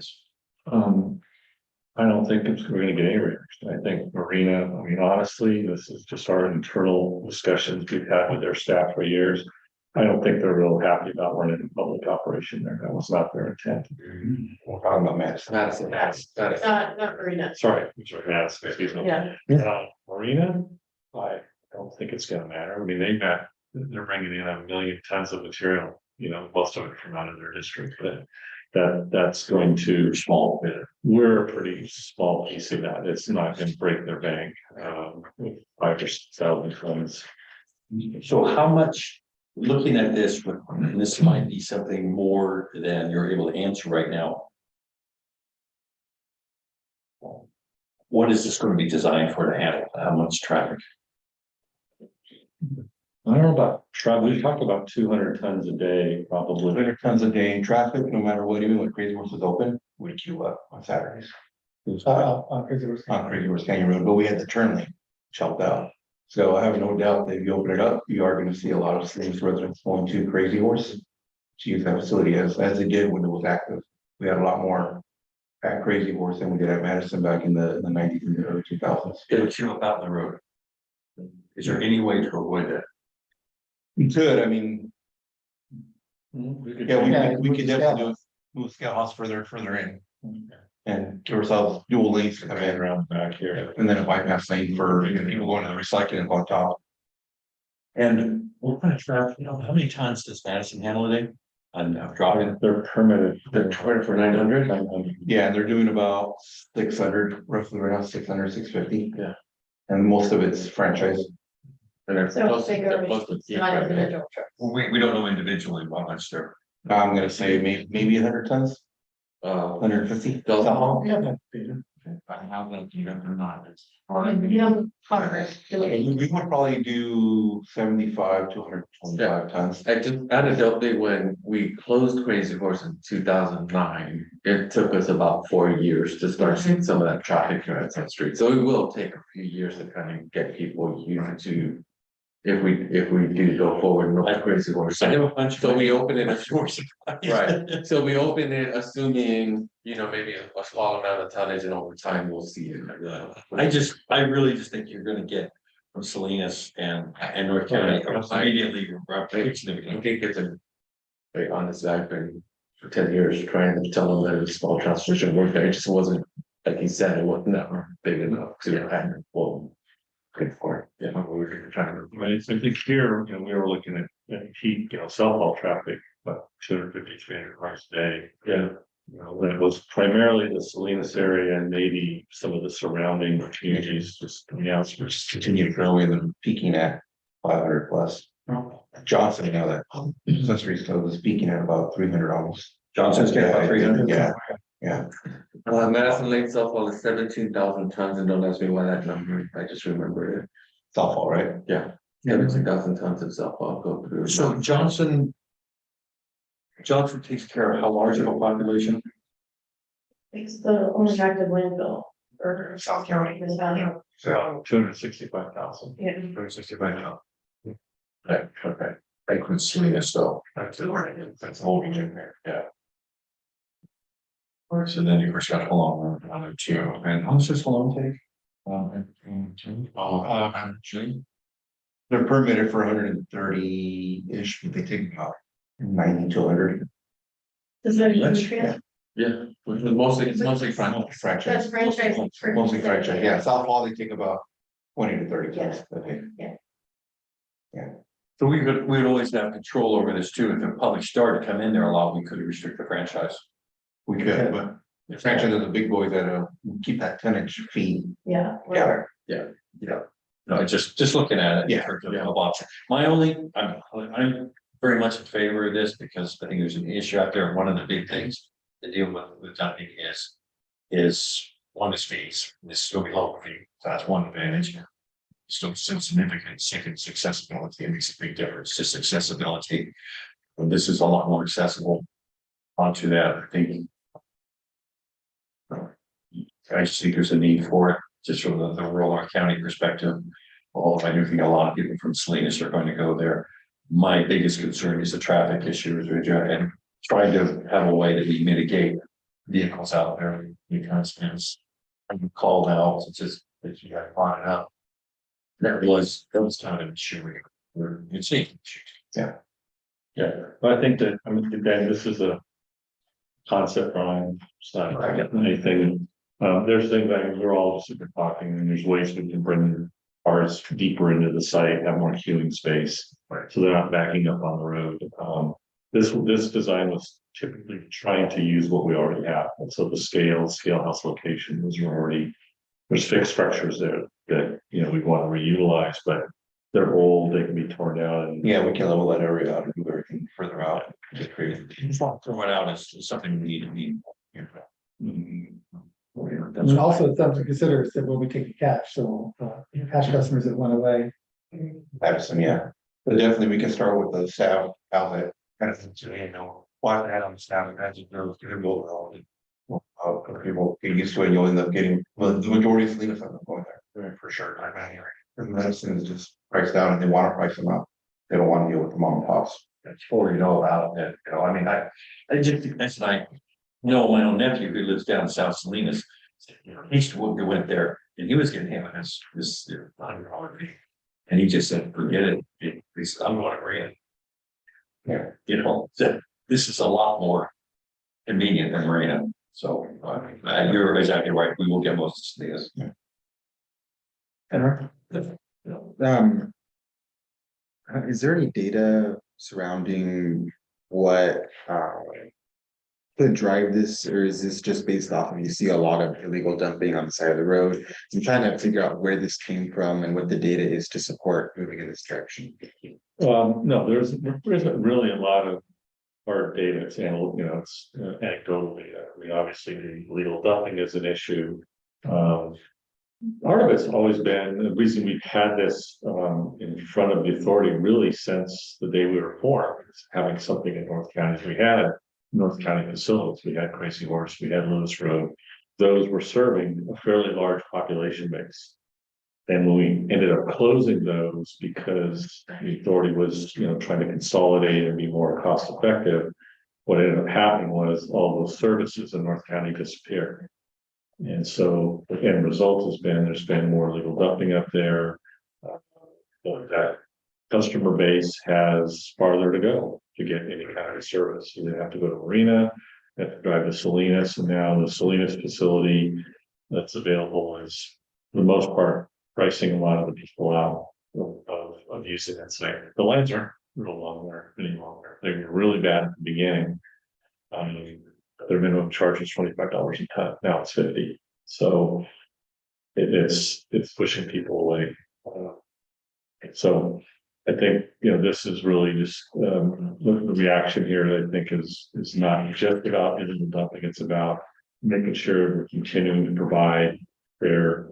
don't think we're going to get any reaction. I think Marina, I mean, honestly, this is just our internal discussions we've had with their staff for years. I don't think they're real happy about running a public operation there. That was not their intent. We're talking about Madison. Not Marina. Sorry, Madison, excuse me. Yeah. Marina, I don't think it's going to matter. I mean, they're bringing in 1 million tons of material, most of it from out of their district, but that's going to small bit. We're a pretty small piece of that. It's not going to break their bank with 5,000 or 6,000 tons. So how much, looking at this, and this might be something more than you're able to answer right now. What is this going to be designed for to handle? How much traffic? I don't know about traffic. We talked about 200 tons a day, probably. 200 tons a day in traffic, no matter what, even when Crazy Horse is open, we queue up on Saturdays. On Crazy Horse Canyon Road, but we had the turn lane chopped out. So I have no doubt that if you open it up, you are going to see a lot of Salinas residents going to Crazy Horse to use that facility as they did when it was active. We had a lot more at Crazy Horse than we did at Madison back in the 90s and the early 2000s. It'll queue up out in the road. Is there any way to avoid that? We could, I mean. We could definitely do it. Move the scout house further in. and give ourselves dual lanes to come in, Around back here. and then a bypass lane for people going to the recycling on top. And what kind of traffic, how many tons does Madison handle a day? And dropping, They're permitted. They're 20 for 900. Yeah, and they're doing about 600, roughly around 600, 650. Yeah. And most of it's franchise. And they're So close, bigger, they're close to. it's not individual trucks. we don't know individually how much they're. I'm gonna say maybe 100 tons, 150. They'll- I have them, you know, they're not. You know, cars, We would probably do 75 to 125 tons. I just anecdotally, when we closed Crazy Horse in 2009, it took us about 4 years to start seeing some of that traffic on the street. So it will take a few years to kind of get people used to. If we do go forward, no Crazy Horse. I know a bunch. So we open it, Right. right, so we open it assuming, maybe a small amount of tonnage, and over time we'll see it. I really just think you're gonna get from Salinas and North County immediately. I think it's a, very honest, I've been for 10 years trying to tell them that it's small transportation work there, it just wasn't, like he said, it wasn't that big enough to have, well, good for it, yeah, we were trying to. Right, so I think here, we were looking at peak, self-haul traffic, about 250, 300 cars a day. Yeah. That was primarily the Salinas area and maybe some of the surrounding communities, just on the outskirts. Continue to grow in and peaking at 500 plus. Johnson, that accessory store was peaking at about 300 almost. Johnson's getting about 300. Yeah, yeah. Madison Lane self-haul is 17,000 tons, and don't ask me why that number, I just remember it, Softball, right? yeah, 17,000 tons of self-haul go through. So Johnson takes care of how large of a population? It's the only active landfill for South County, this county. So 265,000. Yeah. 265 now. Okay, I could Salinas though. That's a whole region there, yeah. So then you first got Halong on it too, and how much does Halong take? They're permitted for 130-ish, but they take about 90 to 100. Does that That's- nutrient? Yeah, it's mostly front. Franchise. That's franchise. Mostly franchise, yeah, Southall, they take about 20 to 30 tons. So we would always have control over this too, if the public started to come in there a lot, we could restrict the franchise. We could, but the franchise are the big boys that keep that tonnage fee. Yeah. No, just looking at it. Yeah, Of option. My only, I'm very much in favor of this because I think there's an issue out there. One of the big things to deal with Dunning is one is fees. This is gonna be local fee. So that's one advantage. Still significant, second, accessibility. It makes a big difference, just accessibility. And this is a lot more accessible onto that, I think. I just think there's a need for it, just from the rural county perspective. Although I do think a lot of people from Salinas are going to go there. My biggest concern is the traffic issues, and trying to have a way that we mitigate vehicles out there because it's called out, it's just that you got to find out. That was kind of an issue. We're seeing. Yeah, but I think that, again, this is a concept, Brian, it's not anything. There's things that we're all just talking, and there's ways we can bring cars deeper into the site, have more queuing space. So they're not backing up on the road. This design was typically trying to use what we already have. And so the scale house location was already, there's fixed structures there that, we want to reutilize, but they're old, they can be torn down. And Yeah, we can level that area out and move everything further out. Just create. Throw it out as something we need to be. And also it's something to consider is that we'll be taking cash, so cash customers that went away. Madison, yeah, but definitely we can start with the staff outlet. Kind of, why that on the staff, that's just go all. People get used to it, you'll end up getting, well, the majority of Salinas end up going there, for sure, I'm out here. And medicine is just priced down and they want to price them up. They don't want to deal with the mom and pops. That's all about it, I mean, I just, that's like, know my own nephew who lives down in South Salinas. He used to went there and he was getting him this $100 fee. And he just said, forget it. He said, I'm going to Marina. Yeah, this is a lot more convenient than Marina. So, you're exactly right, we will get most of these. Um. Is there any data surrounding what, could drive this, or is this just based off of, you see a lot of illegal dumping on the side of the road? I'm trying to figure out where this came from and what the data is to support moving in this direction. No, there isn't really a lot of hard data. It's it's anecdotally. I mean, obviously, the legal dumping is an issue. Part of it's always been the reason we've had this in front of the authority really since the day we were formed, is having something in North County. We had North County facilities, we had Crazy Horse, we had Lewis Road. Those were serving a fairly large population base. And when we ended up closing those because the authority was, trying to consolidate and be more cost effective, what ended up happening was all those services in North County disappeared. And so the end result has been, there's been more illegal dumping up there. That customer base has farther to go to get any kind of service. You have to go to Marina, they have to drive to Salinas, and now the Salinas facility that's available is, for the most part, pricing a lot of the people out of using that site. The lines aren't real long there any longer. They were really bad at the beginning. Their minimum charge is $25 a ton. Now it's 50. So it's pushing people away. So I think, this is really just the reaction here. I think is not just about illegal dumping. It's about making sure we're continuing to provide fair,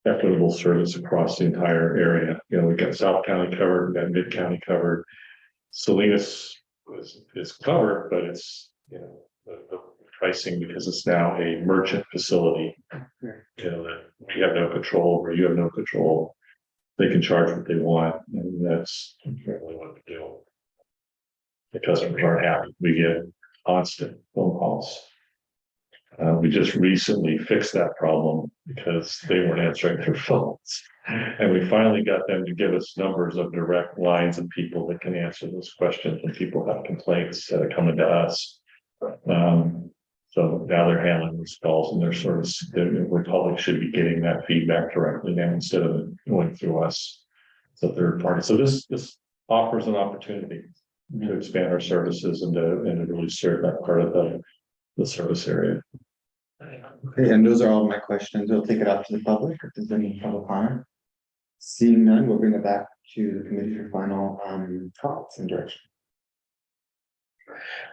equitable service across the entire area. We've got South County covered, we've got Mid County covered. Salinas is covered, but it's the pricing, because it's now a merchant facility. That we have no control over, you have no control. They can charge what they want, and that's really what we do. The customers aren't happy. We get constant phone calls. We just recently fixed that problem because they weren't answering their phones. And we finally got them to give us numbers of direct lines of people that can answer those questions when people have complaints coming to us. So now they're handling those calls, and they're we probably should be getting that feedback directly now instead of going through us. It's a third party. So this offers an opportunity to expand our services and to really serve that part of the service area. Okay, and those are all my questions. We'll take it out to the public if there's any public comment. Seeing none, we'll bring it back to the committee for final thoughts and direction.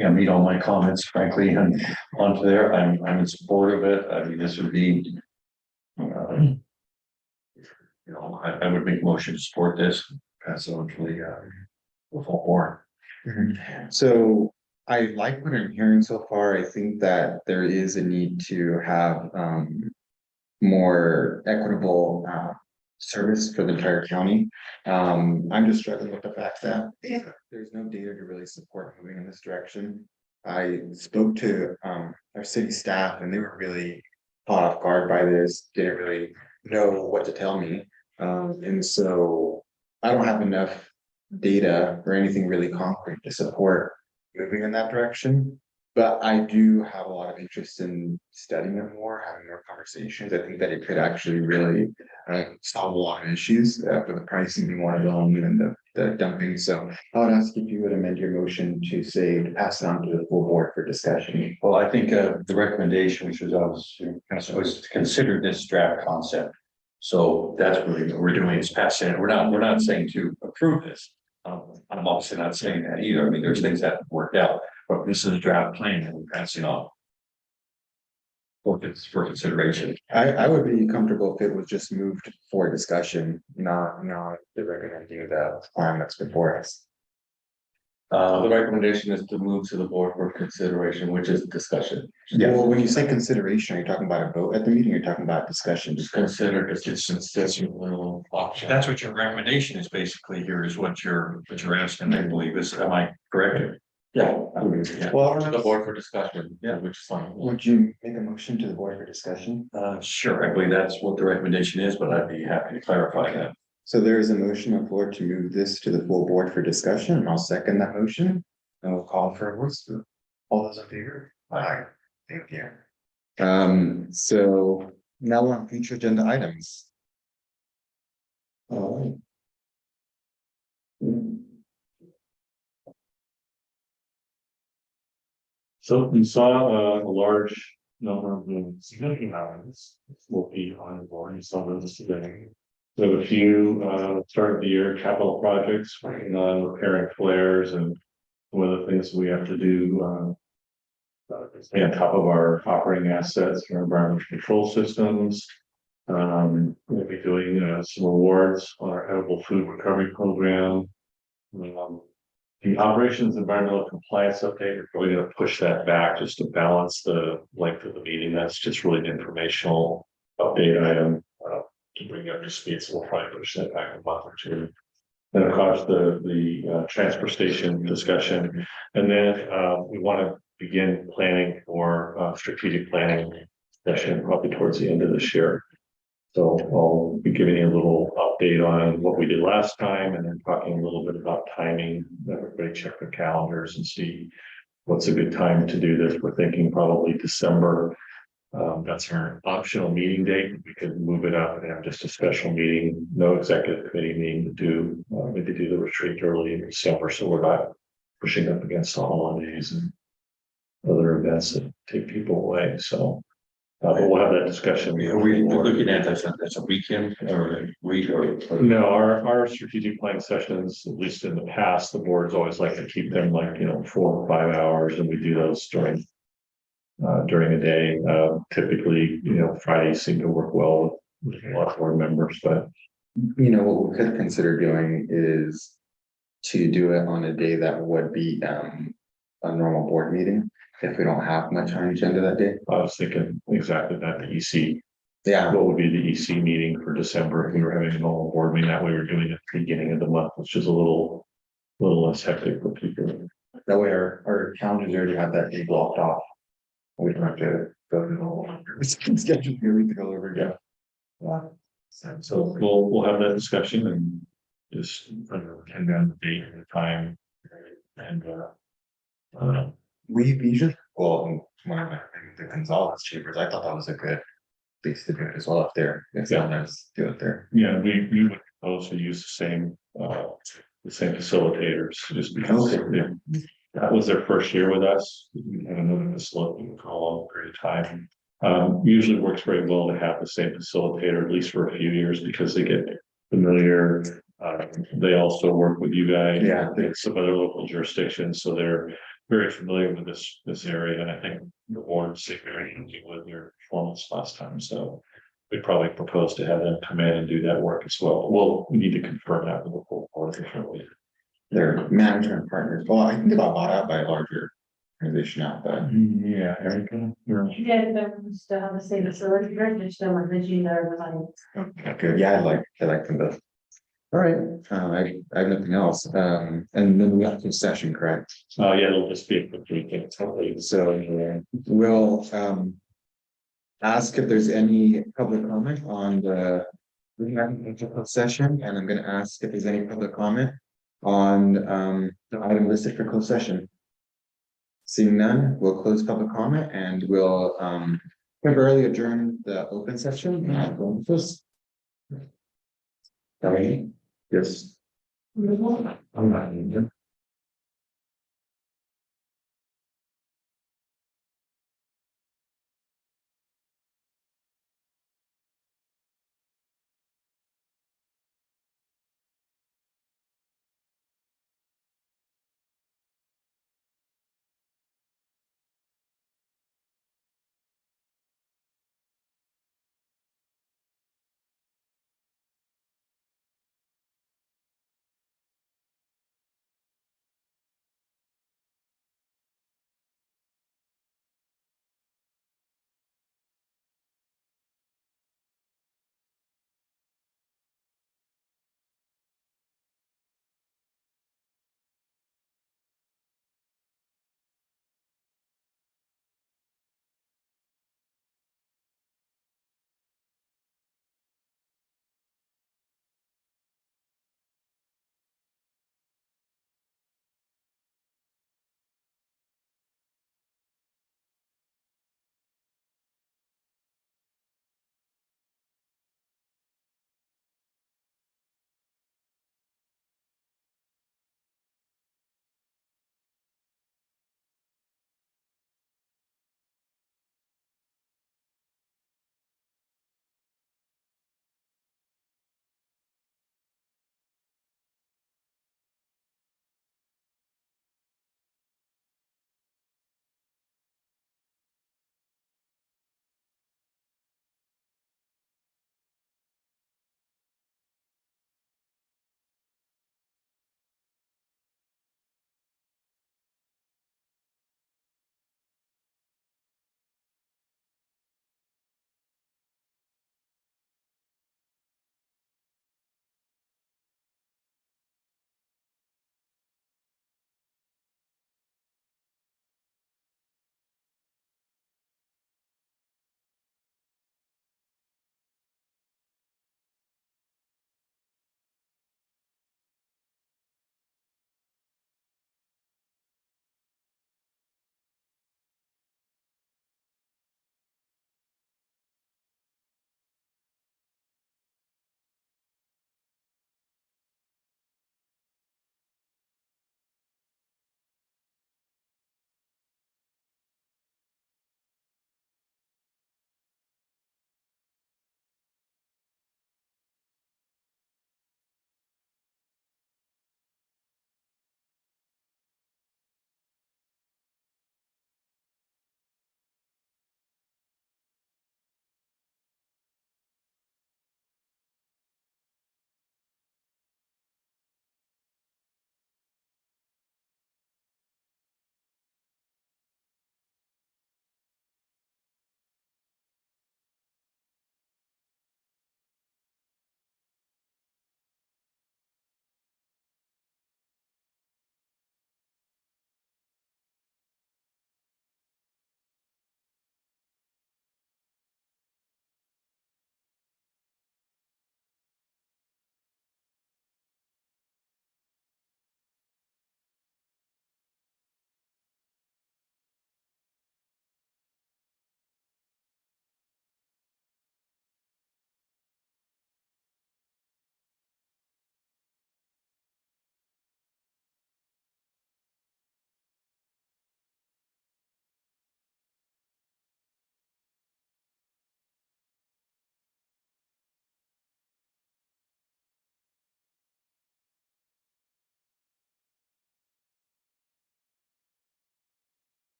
Yeah, meet all my comments, frankly, and onto there, I'm in support of it. I mean, this would be. I would make a motion to support this, pass it on to the full board. So I like what I'm hearing so far. I think that there is a need to have more equitable service for the entire county. I'm just struggling with the fact that there's no data to really support moving in this direction. I spoke to our city staff, and they were really caught off guard by this, didn't really know what to tell me. And so I don't have enough data or anything really concrete to support moving in that direction. But I do have a lot of interest in studying it more, having more conversations. I think that it could actually really solve a lot of issues for the pricing being one of them, and the dumping. So I would ask if you would amend your motion to say to pass it on to the full board for discussion. Well, I think the recommendation, which was was to consider this draft concept. So that's really what we're doing, is passing it. We're not saying to approve this. I'm obviously not saying that either. I mean, there's things that have worked out, but this is a draft plan that we're passing on for consideration. I would be comfortable if it was just moved for discussion, not the recommending the plan that's before us. The recommendation is to move to the board for consideration, which is discussion. Well, when you say consideration, are you talking about a vote at the meeting? Or you're talking about discussion? Just consider it's just a little option. That's what your recommendation is basically here, is what you're asking, I believe, is, am I correct? Yeah. Yeah. Well, To the board for discussion, Yeah. which is fine. would you make a motion to the board for discussion? Sure, I believe that's what the recommendation is, but I'd be happy to clarify that. So there is a motion on the floor to move this to the full board for discussion, and I'll second that motion. And we'll call for a voice vote. All those in favor? Aye. Thank you. So now we're on future agenda items. All right. So we saw a large number of the significant items will be on the board. You saw those today. We have a few start of the year capital projects, working on repairing flares and one of the things we have to do. Stay on top of our operating assets, our environmental control systems. We'll be doing some awards on our edible food recovery program. The operations environmental compliance update, we're probably going to push that back just to balance the length of the meeting. That's just really an informational update item to bring up to speed. So we'll probably push that back a month or two. Then of course the transfer station discussion, and then we want to begin planning for strategic planning session probably towards the end of this year. So I'll be giving you a little update on what we did last time and then talking a little bit about timing. Everybody check their calendars and see what's a good time to do this. We're thinking probably December. That's our optional meeting date. We could move it up and have just a special meeting, no executive committee meeting to do, maybe do the retreat early in December. So we're not pushing up against the holidays and other events that take people away. So but we'll have that discussion. Are we looking at that's a weekend or a week or? No, our strategic planning sessions, at least in the past, the boards always like to keep them like, 4 or 5 hours, and we do those during a day. Typically, Fridays seem to work well with a lot of board members, but What we could consider doing is to do it on a day that would be a normal board meeting, if we don't have much on the agenda that day. I was thinking exactly that, the EC, Yeah, what would be the EC meeting for December if we were having a normal board meeting, that way we're doing it at the beginning of the month, which is a little less hectic for people. that way our calendars already have that day blocked off. We don't have to go through the whole schedule everything all over again. So we'll have that discussion and just pin down the date and the time. And We usually, well, the Gonzalez Chambers, I thought that was a good place to do it as well up there. If someone else do it there. yeah, we would also use the same facilitators just because that was their first year with us. We had another facilitator for a long period of time. Usually works very well to have the same facilitator, at least for a few years, because they get familiar. They also work with you guys. Yeah. And some other local jurisdictions, so they're very familiar with this area. And I think the board stayed very happy with their performance last time. So we probably propose to have them come in and do that work as well. Well, we need to confirm that with the full board differently. Their management partners, well, I think they got bought out by a larger organization out, but Yeah, Erica, you're. Yeah, they're still have the same facility, they're still with the G there, good, yeah, I like them both. All right, I have nothing else, and then we have to session, correct? Yeah, it'll just be a quick weekend, totally. So we'll ask if there's any public comment on the session, and I'm gonna ask if there's any public comment on the item listed for closed session. Seeing none, we'll close public comment and we'll temporarily adjourn the open session. Yes. I'm not.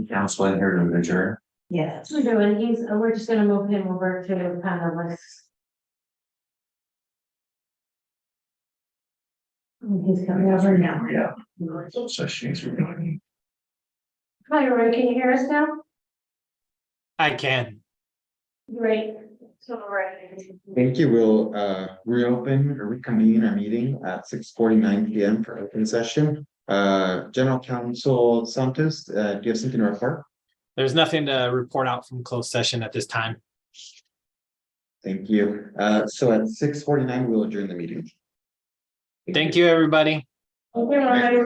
Council in here to adjourn. Yeah, that's what we're doing. We're just gonna move him over to panelist. He's coming over now. Yeah. Such things we're doing. Hi, Roy, can you hear us now? I can. Great. So, right. Thank you. We'll reopen or reconvene our meeting at 6:49 PM for open session. General Counsel Santos, do you have something to report? There's nothing to report out from closed session at this time. Thank you. So at 6:49, we'll adjourn the meeting. Thank you, everybody. Okay,